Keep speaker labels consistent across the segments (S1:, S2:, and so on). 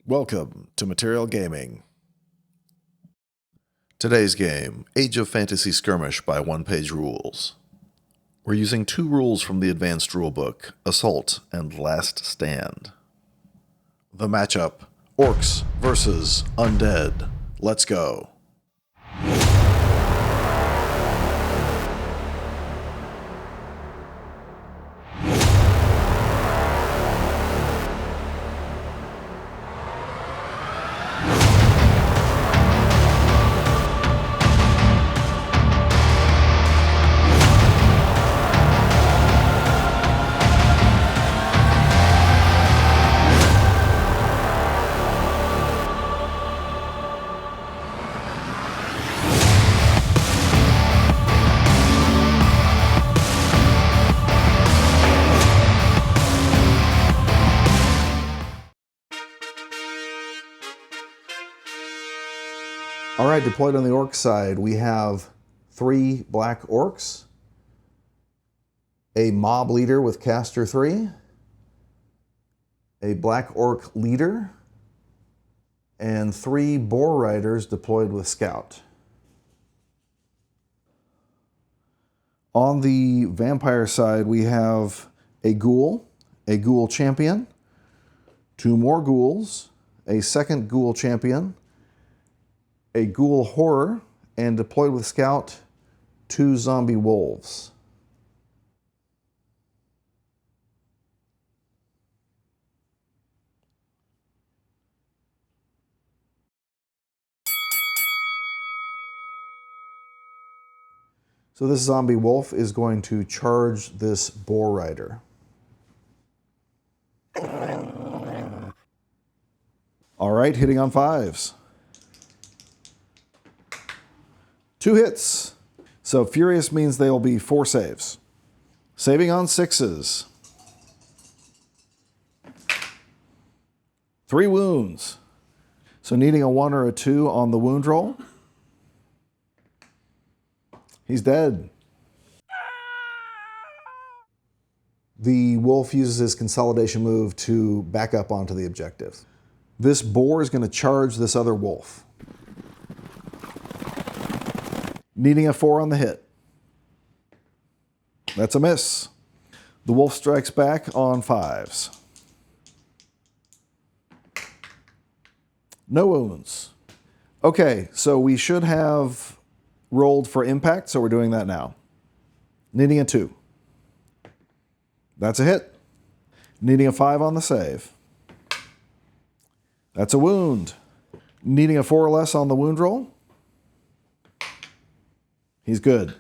S1: Welcome to Material Gaming. Today's game, Age of Fantasy Skirmish by One Page Rules. We're using 2 rules from the advanced rulebook, Assault and Last Stand. The matchup, Orcs versus Undead. Let's go. All right, deployed on the orc side, we have 3 black orcs, a mob leader with caster 3, a black orc leader, and 3 boar riders deployed with scout. On the vampire side, we have a ghoul champion, 2 more ghouls, a second ghoul champion, a ghoul horror, and deployed with scout, 2 zombie wolves. So this zombie wolf is going to charge this boar rider. All right, hitting on 5s. 2 hits. So furious means they'll be 4 saves. Saving on 6s. 3 wounds. So needing a 1 or a 2 on the wound roll. He's dead. The wolf uses his consolidation move to back up onto the objective. This boar is going to charge this other wolf. Needing a 4 on the hit. That's a miss. The wolf strikes back on 5s. No wounds. Okay, so we should have rolled for impact, so we're doing that now. Needing a 2. That's a hit. Needing a 5 on the save. That's a wound. Needing a 4 or less on the wound roll. He's good.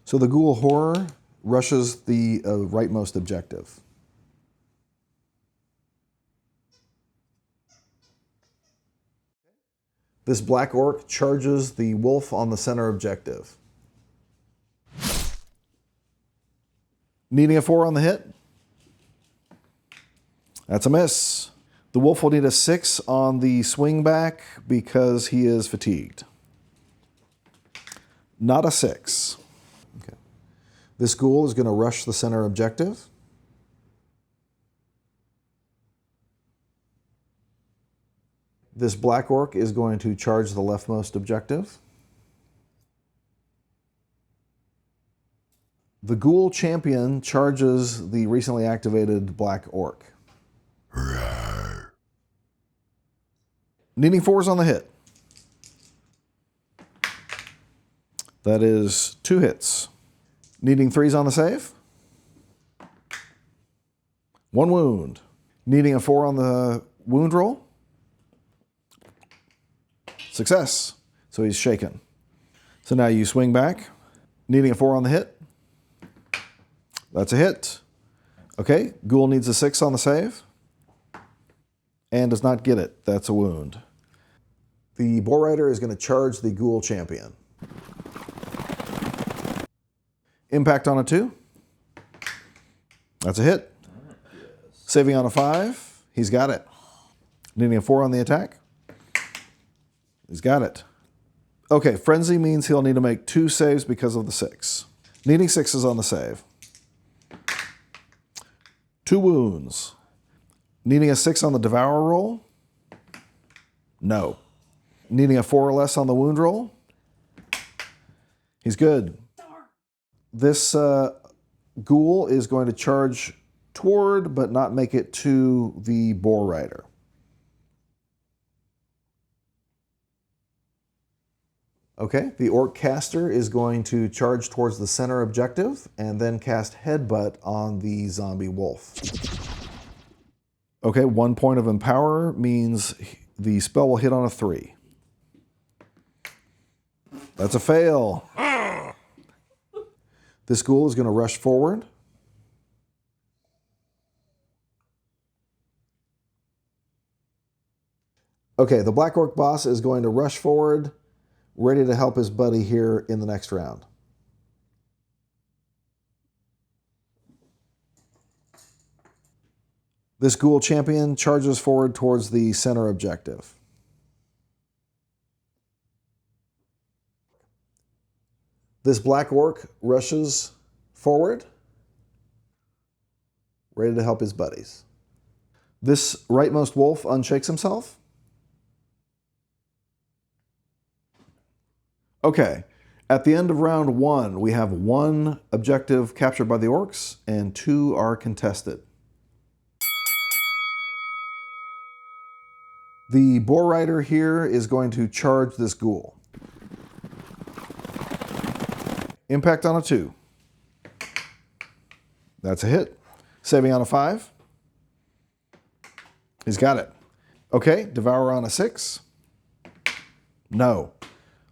S1: So the ghoul horror rushes the rightmost objective. This black orc charges the wolf on the center objective. Needing a 4 on the hit. That's a miss. The wolf will need a 6 on the swing back because he is fatigued. Not a 6. Okay. This ghoul is going to rush the center objective. This black orc is going to charge the leftmost objective. The ghoul champion charges the recently activated black orc. Needing 4s on the hit. That is 2 hits. Needing 3s on the save. 1 wound. Needing a 4 on the wound roll. Success. So he's shaken. So now you swing back. Needing a 4 on the hit. That's a hit. Okay, ghoul needs a 6 on the save. And does not get it. That's a wound. The boar rider is going to charge the ghoul champion. Impact on a 2. That's a hit. Saving on a 5. He's got it. Needing a 4 on the attack. He's got it. Okay, frenzy means he'll need to make 2 saves because of the 6. Needing 6s on the save. 2 wounds. Needing a 6 on the devour roll. No. Needing a 4 or less on the wound roll. He's good. This ghoul is going to charge toward, but not make it to the boar rider. Okay, the orc caster is going to charge towards the center objective and then cast Headbutt on the zombie wolf. Okay, 1 point of Empower means the spell will hit on a 3. That's a fail. This ghoul is going to rush forward. Okay, the Black Orc boss is going to rush forward, ready to help his buddy here in the next round. This ghoul champion charges forward towards the center objective. This Black Orc rushes forward, ready to help his buddies. This rightmost wolf unshakes himself. Okay, at the end of round 1, we have 1 objective captured by the orcs and 2 are contested. The boar rider here is going to charge this ghoul. Impact on a 2. That's a hit. Saving on a 5. He's got it. Okay, Devour on a 6. No.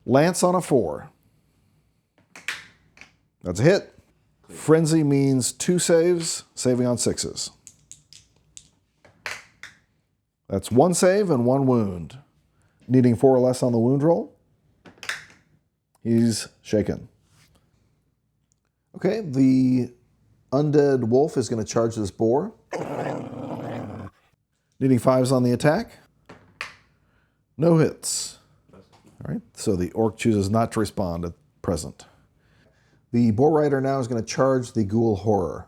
S1: Lance on a 4. That's a hit. Frenzy means 2 saves, saving on 6s. That's 1 save and 1 wound. Needing 4 or less on the wound roll. He's shaken. Okay, the undead wolf is going to charge this boar. Needing 5s on the attack. No hits. All right, so the orc chooses not to respond at present. The boar rider now is going to charge the ghoul horror.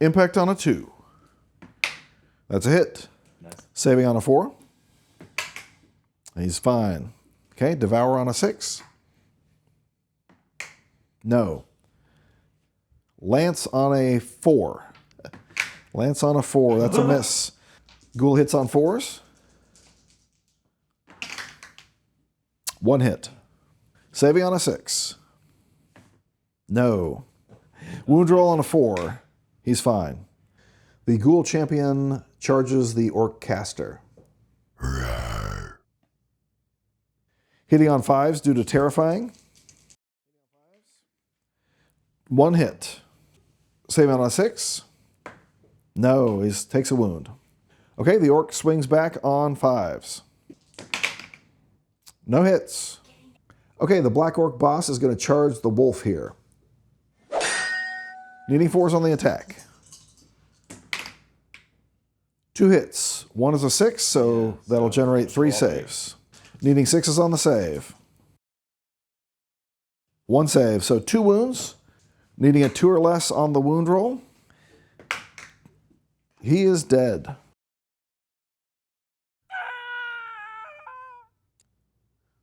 S1: Impact on a 2. That's a hit. Nice. Saving on a 4. He's fine. Okay, Devour on a 6. No. Lance on a 4. Lance on a 4, that's a miss. Ghoul hits on 4s. 1 hit. Saving on a 6. No. Wound roll on a 4. He's fine. The ghoul champion charges the orc caster. Hitting on 5s due to terrifying. 1 hit. Saving on a 6. No, he takes a wound. Okay, the orc swings back on 5s. No hits. Okay, the Black Orc boss is going to charge the wolf here. Needing 4s on the attack. 2 hits. 1 is a 6, so that'll generate 3 saves. Needing 6s on the save. 1 save, so 2 wounds. Needing a 2 or less on the wound roll. He is dead.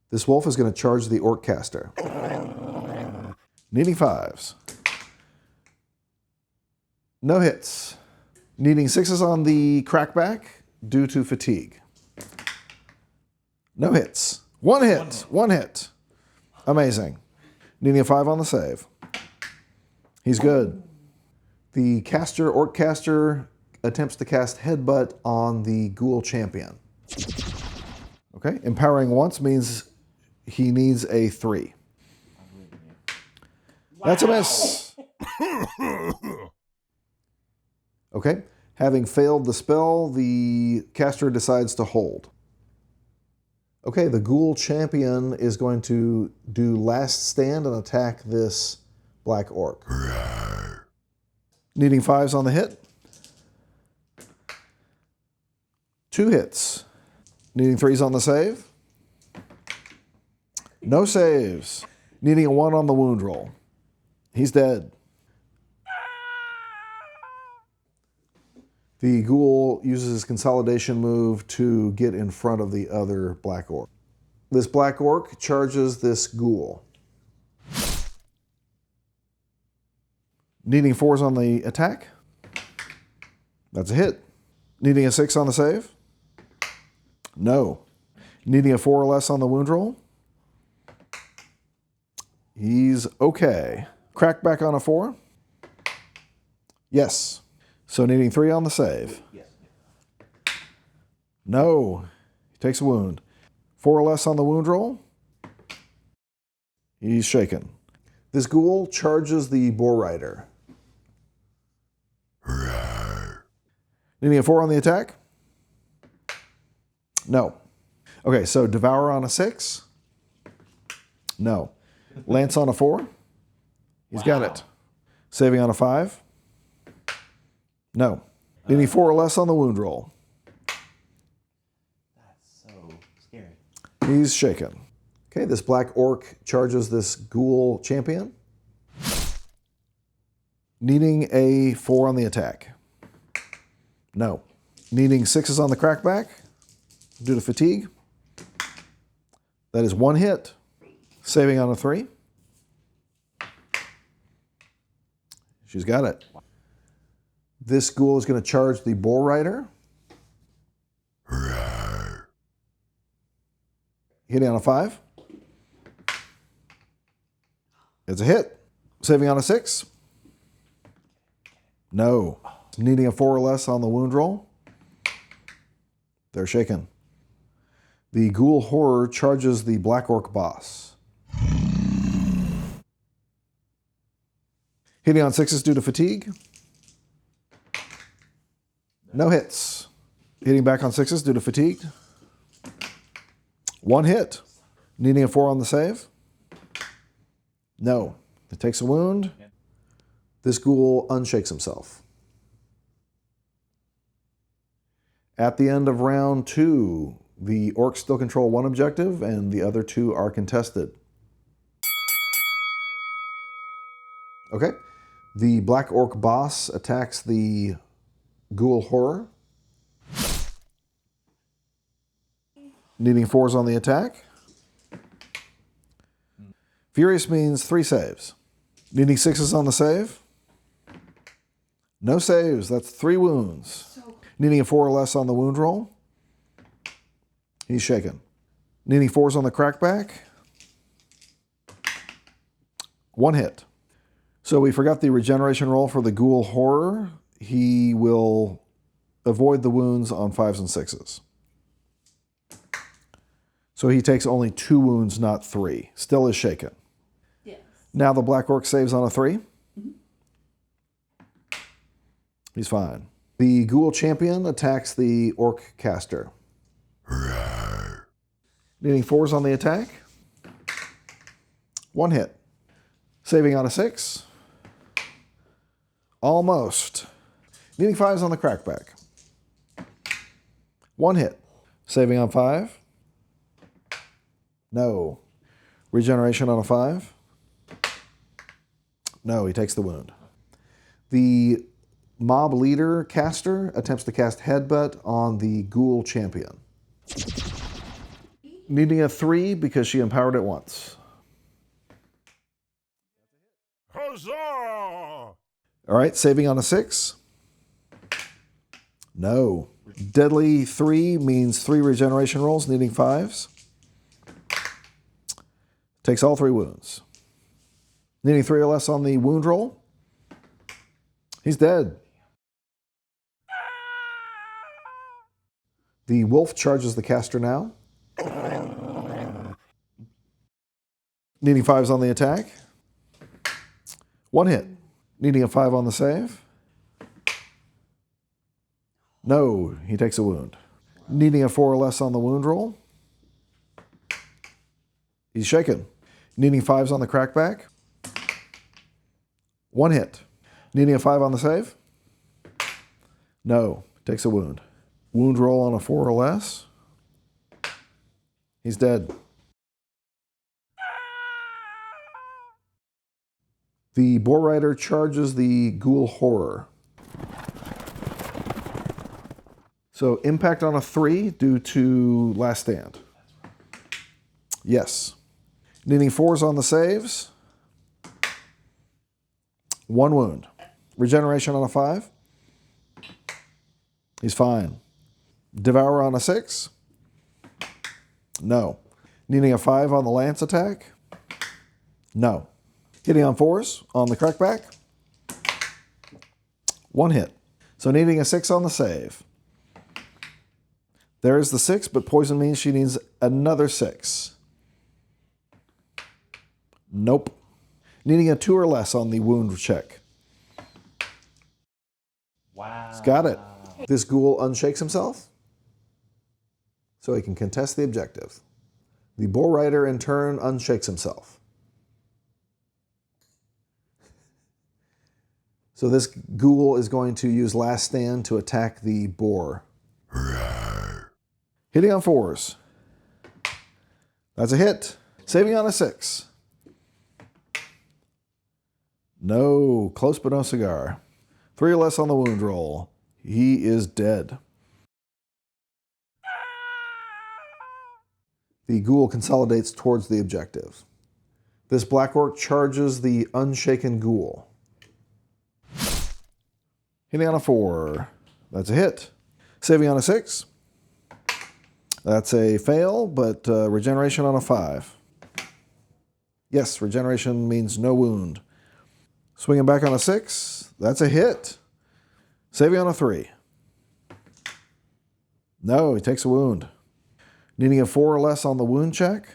S1: This wolf is going to charge the orc caster. Needing 5s. No hits. Needing 6s on the crackback due to fatigue. No hits. 1 hit. 1 hit. Amazing. Needing a 5 on the save. He's good. The caster, orc caster, attempts to cast Headbutt on the ghoul champion. Okay, empowering once means he needs a 3. Wow. That's a miss. Okay, having failed the spell, the caster decides to hold. Okay, the ghoul champion is going to do last stand and attack this black orc. Needing 5s on the hit. 2 hits. Needing 3s on the save. No saves. Needing a 1 on the wound roll. He's dead. The ghoul uses his consolidation move to get in front of the other black orc. This black orc charges this ghoul. Needing 4s on the attack. That's a hit. Needing a 6 on the save. No. Needing a 4 or less on the wound roll. He's okay. Crack back on a 4. Yes. So needing 3 on the save.
S2: Yes.
S1: No. He takes a wound. 4 or less on the wound roll. He's shaken. This ghoul charges the boar rider. Needing a 4 on the attack. No. Okay, so devour on a 6. No. Lance on a 4. He's got it. Saving on a 5. No. Needing 4 or less on the wound roll.
S2: That's so scary.
S1: He's shaken. Okay, this black orc charges this ghoul champion. Needing a 4 on the attack. No. Needing 6s on the crackback due to fatigue. That is 1 hit. Saving on a 3. She's got it. This ghoul is going to charge the boar rider. Hitting on a 5. It's a hit. Saving on a 6. No. Needing a 4 or less on the wound roll. They're shaken. The ghoul horror charges the black orc boss. Hitting on 6s due to fatigue. No hits. Hitting back on 6s due to fatigue. 1 hit. Needing a 4 on the save. No. It takes a wound. This ghoul unshakes himself. At the end of round 2, the orcs still control 1 objective and the other 2 are contested. Okay. The black orc boss attacks the ghoul horror. Needing 4s on the attack. Furious means 3 saves. Needing 6s on the save. No saves. That's 3 wounds. Needing a 4 or less on the wound roll. He's shaken. Needing 4s on the crackback. 1 hit. So we forgot the regeneration roll for the ghoul horror. He will avoid the wounds on 5s and 6s. So he takes only 2 wounds, not 3. Still is shaken.
S3: Yes.
S1: Now the black orc saves on a 3. He's fine. The ghoul champion attacks the orc caster. Needing 4s on the attack. 1 hit. Saving on a 6. Almost. Needing 5s on the crackback. 1 hit. Saving on 5. No. Regeneration on a 5. No, he takes the wound. The mob leader caster attempts to cast Headbutt on the ghoul champion. Needing a 3 because she empowered it once.
S4: Huzzah!
S1: All right, saving on a 6. No. Deadly 3 means 3 regeneration rolls, needing 5s. Takes all 3 wounds. Needing 3 or less on the wound roll. He's dead. The wolf charges the caster now. Needing 5s on the attack. 1 hit. Needing a 5 on the save. No, he takes a wound. Needing a 4 or less on the wound roll. He's shaken. Needing 5s on the crackback. 1 hit. Needing a 5 on the save. No, takes a wound. Wound roll on a 4 or less. He's dead. The boar rider charges the ghoul horror. So impact on a 3 due to last stand. Yes. Needing 4s on the saves. 1 wound. Regeneration on a 5. He's fine. Devour on a 6. No. Needing a 5 on the lance attack. No. Hitting on 4s on the crackback. 1 hit. So needing a 6 on the save. There is the 6, but poison means she needs another 6. Nope. Needing a 2 or less on the wound check.
S2: Wow.
S1: He's got it. This ghoul unshakes himself, so he can contest the objective. The bull rider in turn unshakes himself. So this ghoul is going to use last stand to attack the boar. Hitting on 4s. That's a hit. Saving on a 6. No, close but no cigar. 3 or less on the wound roll. He is dead. The ghoul consolidates towards the objective. This black orc charges the unshaken ghoul. Hitting on a 4. That's a hit. Saving on a 6. That's a fail, but regeneration on a 5. Yes, regeneration means no wound. Swinging back on a 6. That's a hit. Saving on a 3. No, he takes a wound. Needing a 4 or less on the wound check.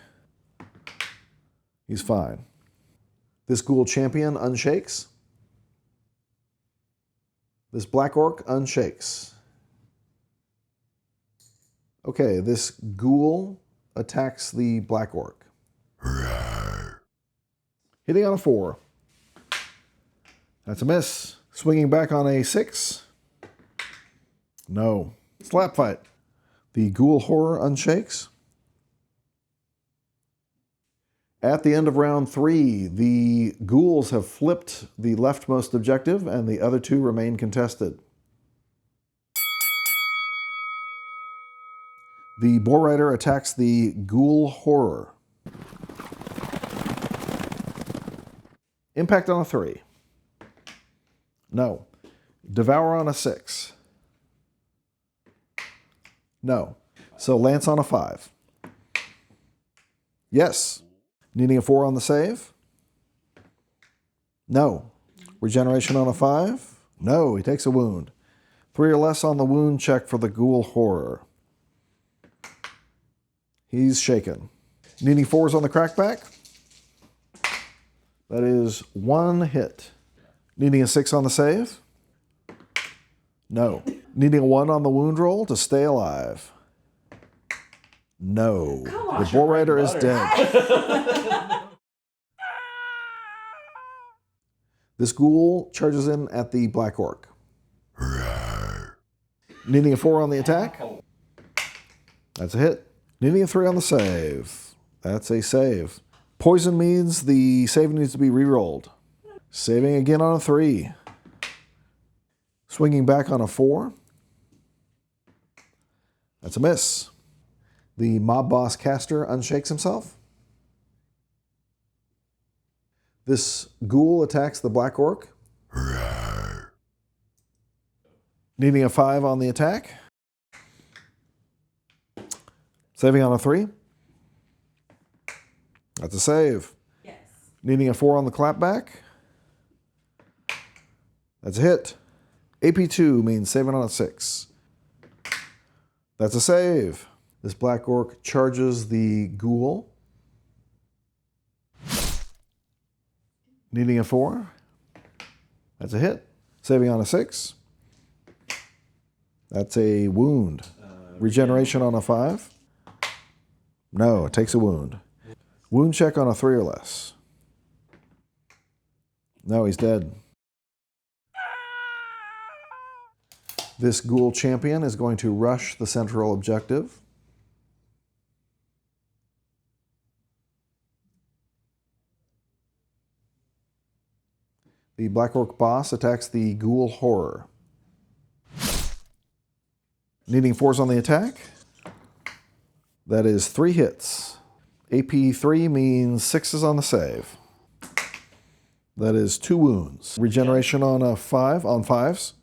S1: He's fine. This ghoul champion unshakes. This black orc unshakes. Okay, this ghoul attacks the black orc. Hitting on a 4. That's a miss. Swinging back on a 6. No. Slap fight. The ghoul horror unshakes. At the end of round 3, the ghouls have flipped the leftmost objective and the other 2 remain contested. The boar rider attacks the ghoul horror. Impact on a 3. No. Devour on a 6. No. So lance on a 5. Yes. Needing a 4 on the save. No. Regeneration on a 5. No, he takes a wound. 3 or less on the wound check for the ghoul horror. He's shaken. Needing 4s on the crackback. That is 1 hit. Needing a 6 on the save. No. Needing a 1 on the wound roll to stay alive. No. The boar rider is dead. This ghoul charges in at the black orc. Needing a 4 on the attack. That's a hit. Needing a 3 on the save. That's a save. Poison means the save needs to be re-rolled. Saving again on a 3. Swinging back on a 4. That's a miss. The mob boss caster unshakes himself. This ghoul attacks the black orc. Needing a 5 on the attack. Saving on a 3. That's a save.
S3: Yes.
S1: Needing a 4 on the clapback. That's a hit. AP2 means saving on a 6. That's a save. This black orc charges the ghoul. Needing a 4. That's a hit. Saving on a 6. That's a wound. Regeneration on a 5. No, it takes a wound. Wound check on a 3 or less. No, he's dead. This ghoul champion is going to rush the central objective. The black orc boss attacks the ghoul horror. Needing 4s on the attack. That is 3 hits. AP 3 means 6s on the save. That is 2 wounds. Regeneration on a 5 on 5s.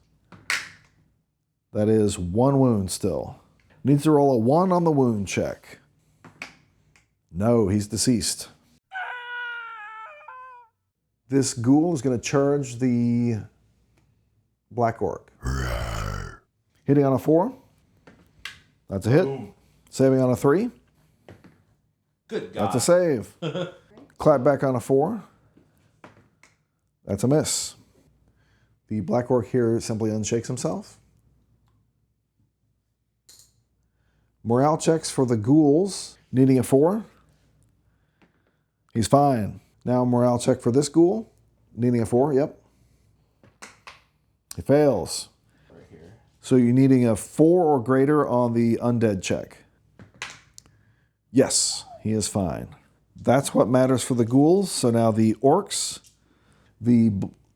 S1: That is 1 wound still. Needs to roll a 1 on the wound check. No, he's deceased. This ghoul is going to charge the Black Orc. Hitting on a 4. That's a hit.
S2: Boom.
S1: Saving on a 3.
S2: Good God.
S1: That's a save. Clap back on a 4. That's a miss. The Black Orc here simply unshakes himself. Morale checks for the ghouls. Needing a 4. He's fine. Now morale check for this ghoul. Needing a 4. Yep. He fails.
S2: Right here.
S1: So you're needing a 4 or greater on the undead check. Yes, he is fine. That's what matters for the ghouls. So now the orcs. The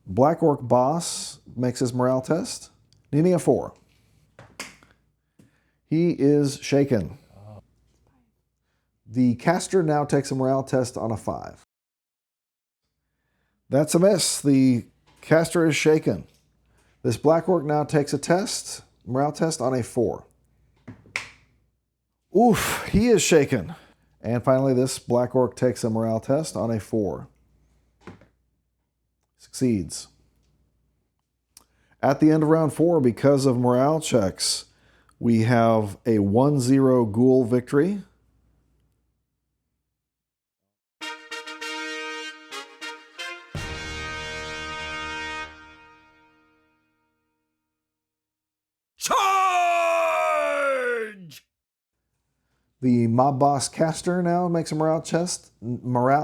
S1: Black Orc boss makes his morale test. Needing a 4. He is shaken. The caster now takes a morale test on a 5. That's a miss. The caster is shaken. This Black Orc now takes a morale test on a 4. Oof, he is shaken. And finally, this Black Orc takes a morale test on a 4. Succeeds. At the end of round 4, because of morale checks, we have a 1-0 ghoul victory.
S3: Charge!
S1: The mob boss caster now makes a morale test. Hebeda.